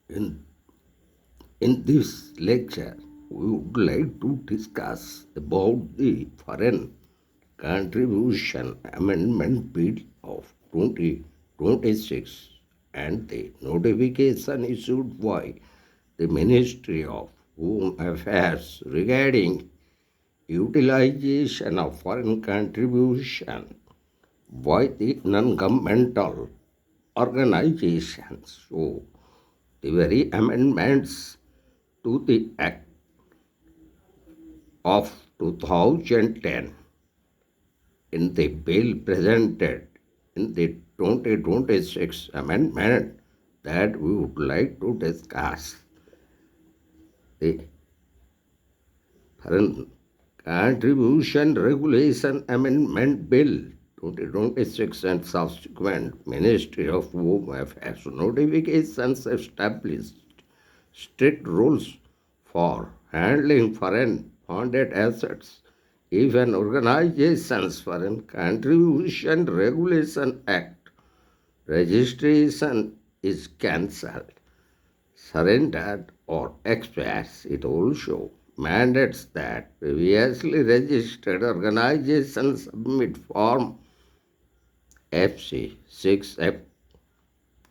In, in this lecture, we would like to discuss about the Foreign Contribution Amendment Bill of 2026 and the notification issued by the Ministry of Home Affairs regarding utilization of foreign contribution by the non-governmental organizations. So, the very amendments to the Act of 2010 in the bill presented in the 2026 amendment that we would like to discuss. The Foreign Contribution Regulation Amendment Bill 2026 and subsequent Ministry of Home Affairs notifications established strict rules for handling foreign funded assets. If an organization's Foreign Contribution Regulation Act registration is cancelled, surrendered, or expires, it also mandates that previously registered organizations submit Form FC6F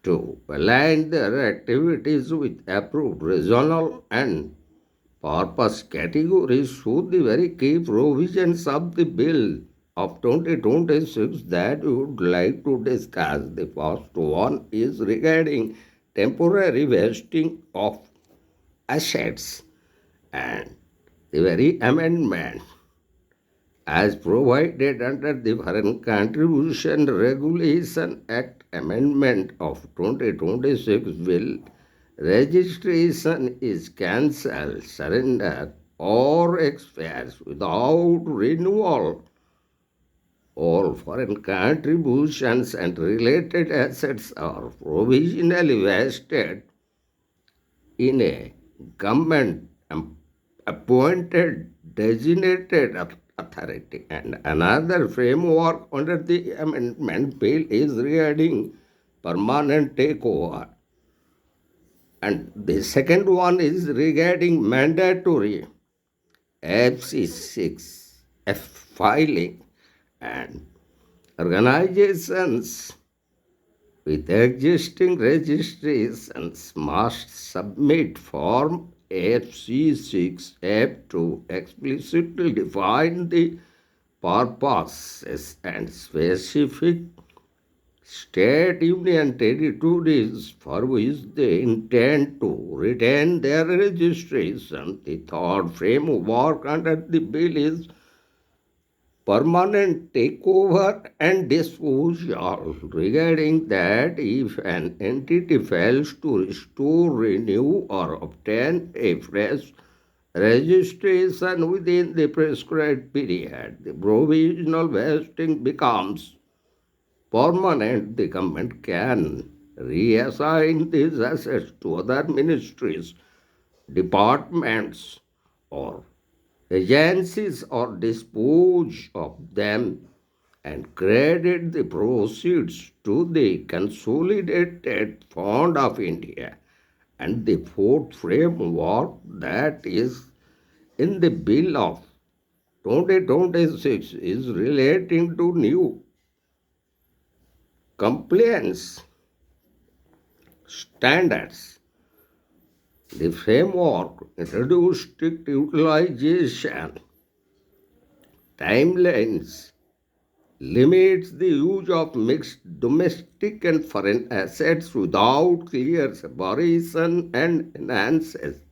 to align their activities with approved regional and purpose categories. So the very key provisions of the bill of 2026 that we would like to discuss. The first one is regarding temporary vesting of assets, and the very amendment as provided under the Foreign Contribution Regulation Act Amendment of 2026 will registration is cancelled, surrendered, or expires without renewal. All foreign contributions and related assets are provisionally vested in a government appointed designated authority. And another framework under the amendment bill is regarding permanent takeover. And the second one is regarding mandatory FC6F filing, and organizations with existing registrations must submit Form FC6F to explicitly define the purposes and specific state union territories for which they intend to retain their registration. The third framework under the bill is permanent takeover and disposal, regarding that if an entity fails to restore, renew, or obtain a fresh registration within the prescribed period, the provisional vesting becomes permanent. The government can reassign these assets to other ministries, departments, or agencies, or dispose of them and credit the proceeds to the Consolidated Fund of India. And the fourth framework that is in the bill of 2026 is relating to new compliance standards. The framework introduced strict utilization timelines, limits the use of mixed domestic and foreign assets without clear separation, and enhances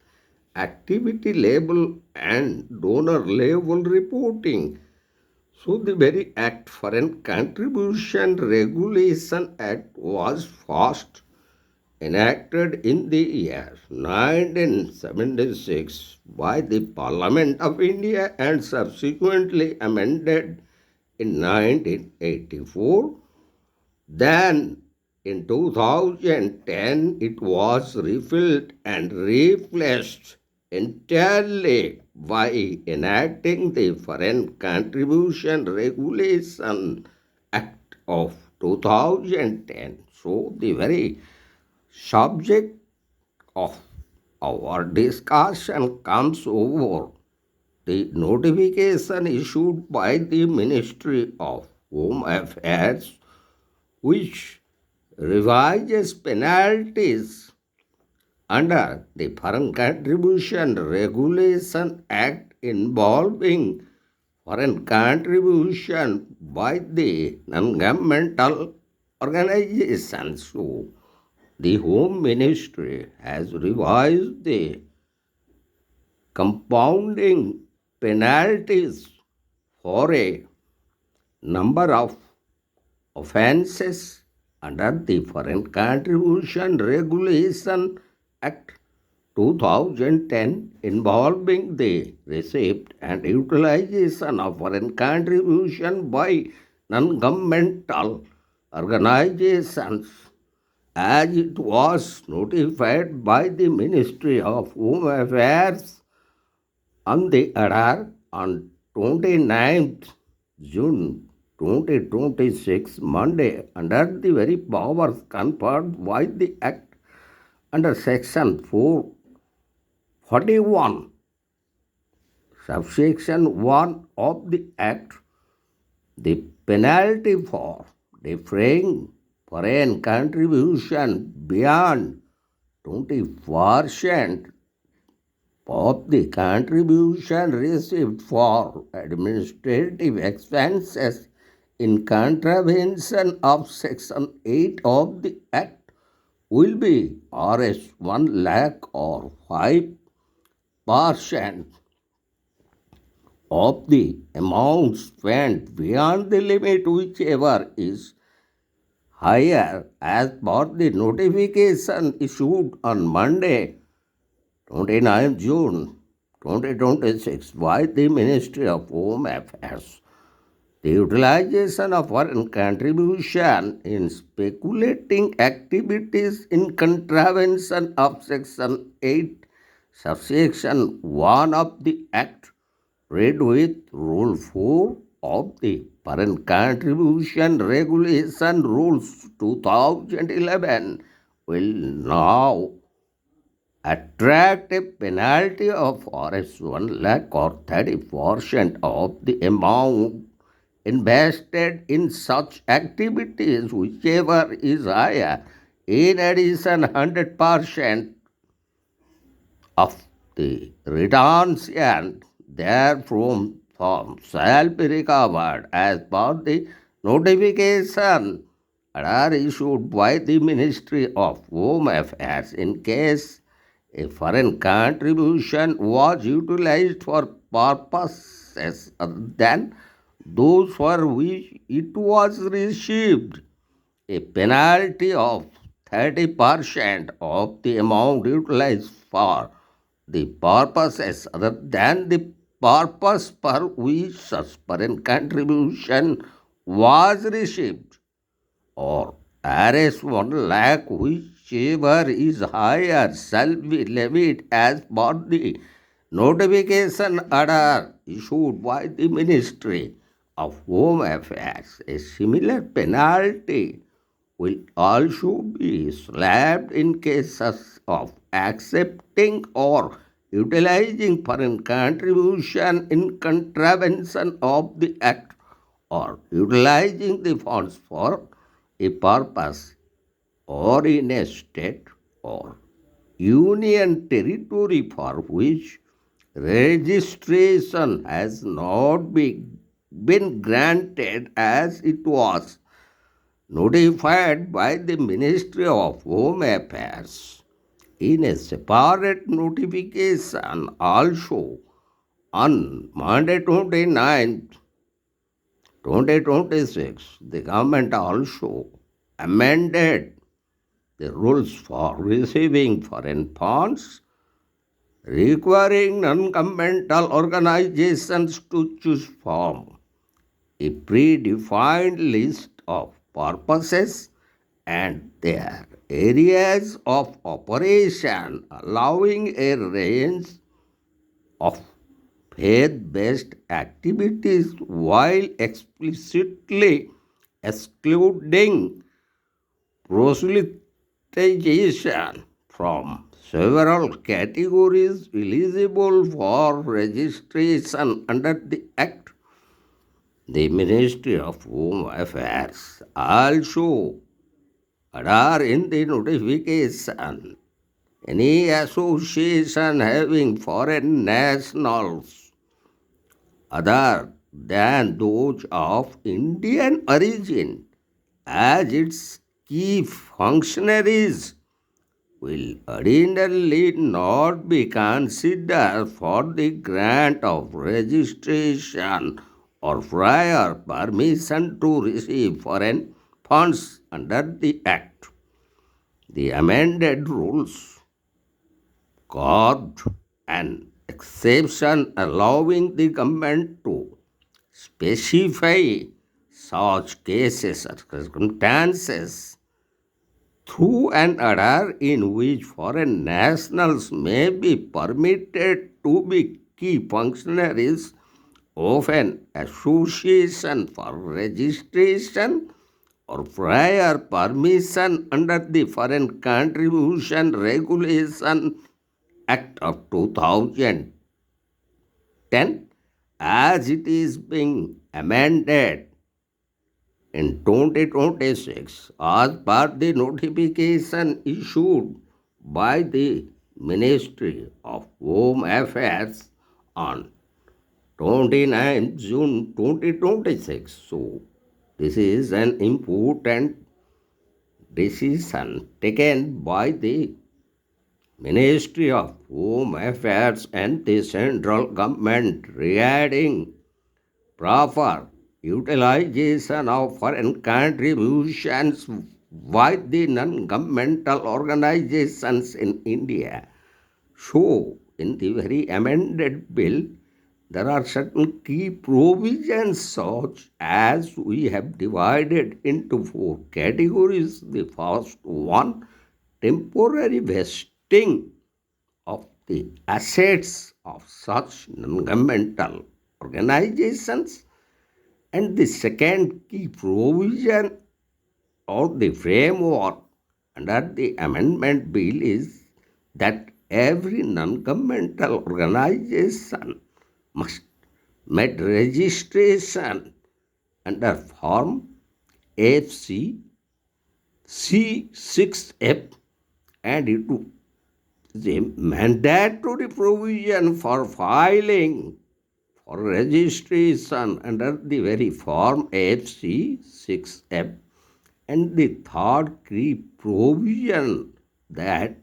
activity level and donor level reporting. So the very Act Foreign Contribution Regulation Act was first enacted in the year 1976 by the Parliament of India and subsequently amended in 1984. Then in 2010 it was repealed and replaced entirely by enacting the Foreign Contribution Regulation Act of 2010. So the very subject of our discussion comes over the notification issued by the Ministry of Home Affairs, which revises penalties under the Foreign Contribution Regulation Act involving foreign contribution by the non-governmental organizations. So, the Home Ministry has revised the compounding penalties for a number of offences under the Foreign Contribution Regulation Act 2010 involving the receipt and utilization of foreign contribution by non-governmental organizations as it was notified by the Ministry of Home Affairs on the order on 29th June 2026, Monday, under the very powers conferred by the Act under Section 441, subsection 1 of the Act, the penalty for defraying foreign contribution beyond 20% of the contribution received for administrative expenses in contravention of Section 8 of the Act will be Rs 1 lakh or 5% of the amount spent beyond the limit, whichever is higher, as per the notification issued on Monday, 29 June 2026 by the Ministry of Home Affairs. The utilization of foreign contribution in speculating activities in contravention of Section 8, subsection 1 of the Act, read with Rule 4 of the Foreign Contribution Regulation Rules 2011, will now attract a penalty of Rs 1 lakh or 30% of the amount invested in such activities, whichever is higher. In addition, 100% of the returns and therefrom shall be recovered as per the notification order issued by the Ministry of Home Affairs in case a foreign contribution was utilized for purposes other than those for which it was received. A penalty of 30% of the amount utilized for the purposes other than the purpose for which such foreign contribution was received, or Rs 1 lakh, whichever is higher, shall be levied as per the notification order issued by the Ministry of Home Affairs. A similar penalty will also be slapped in cases of accepting or utilizing foreign contribution in contravention of the Act or utilizing the funds for a purpose or in a state or union territory for which registration has not been granted as it was notified by the Ministry of Home Affairs in a separate notification also on Monday 29th 2026. The government also amended the rules for receiving foreign funds, requiring non-governmental organizations to choose from a predefined list of purposes and their areas of operation, allowing a range of faith-based activities while explicitly excluding proselytization from several categories eligible for registration under the Act. The Ministry of Home Affairs also adhere in the notification any association having foreign nationals other than those of Indian origin as its key functionaries will ordinarily not be considered for the grant of registration or prior permission to receive foreign funds under the Act. The amended rules carved an exception allowing the government to specify such cases or circumstances through an order in which foreign nationals may be permitted to be key functionaries of an association for registration or prior permission under the Foreign Contribution Regulation Act of 2010 as it is being amended in 2026 as per the notification issued by the Ministry of Home Affairs on 29 June 2026. So, this is an important decision taken by the Ministry of Home Affairs and the central government regarding proper utilization of foreign contributions by the non-governmental organizations in India. So, in the very amended bill, there are certain key provisions such as we have divided into four categories. The first one, temporary vesting of the assets of such non-governmental organizations, and the second key provision or the framework under the amendment bill is that every non-governmental organization must make registration under Form FC C6F, and it is a mandatory provision for filing for registration under the very Form FC6F. And the third key provision that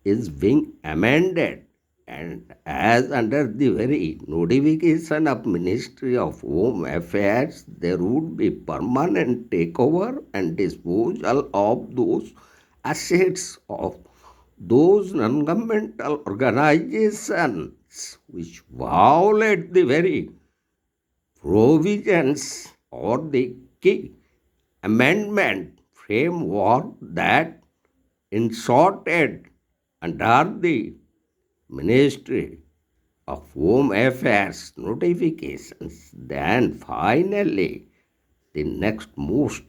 is being amended, and as under the very notification of Ministry of Home Affairs, there would be permanent takeover and disposal of those assets of those non-governmental organizations which violate the very provisions or the key amendment framework that inserted under the Ministry of Home Affairs notifications. Then finally, the next most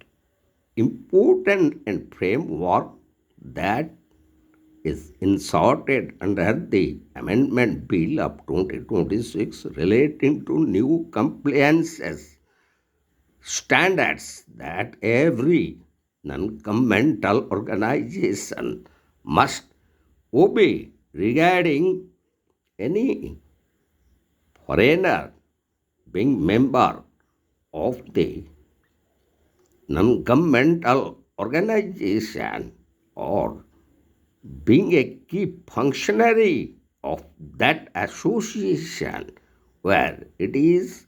important and framework that is inserted under the Amendment Bill of 2026 relating to new compliances standards that every non-governmental organization must obey regarding any foreigner being member of the non-governmental organization or being a key functionary of that association, where it is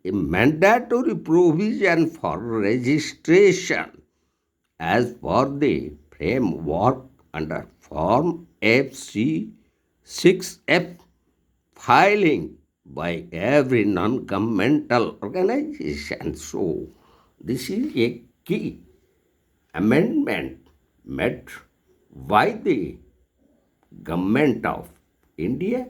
a mandatory provision for registration as per the framework under Form FC 6F, filing by every non-governmental organization. So, this is a key amendment made by the government of India,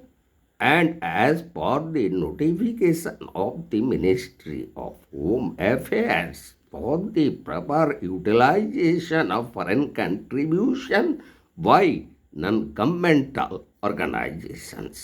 and as per the notification of the Ministry of Home Affairs for the proper utilization of foreign contribution by non governmental organizations.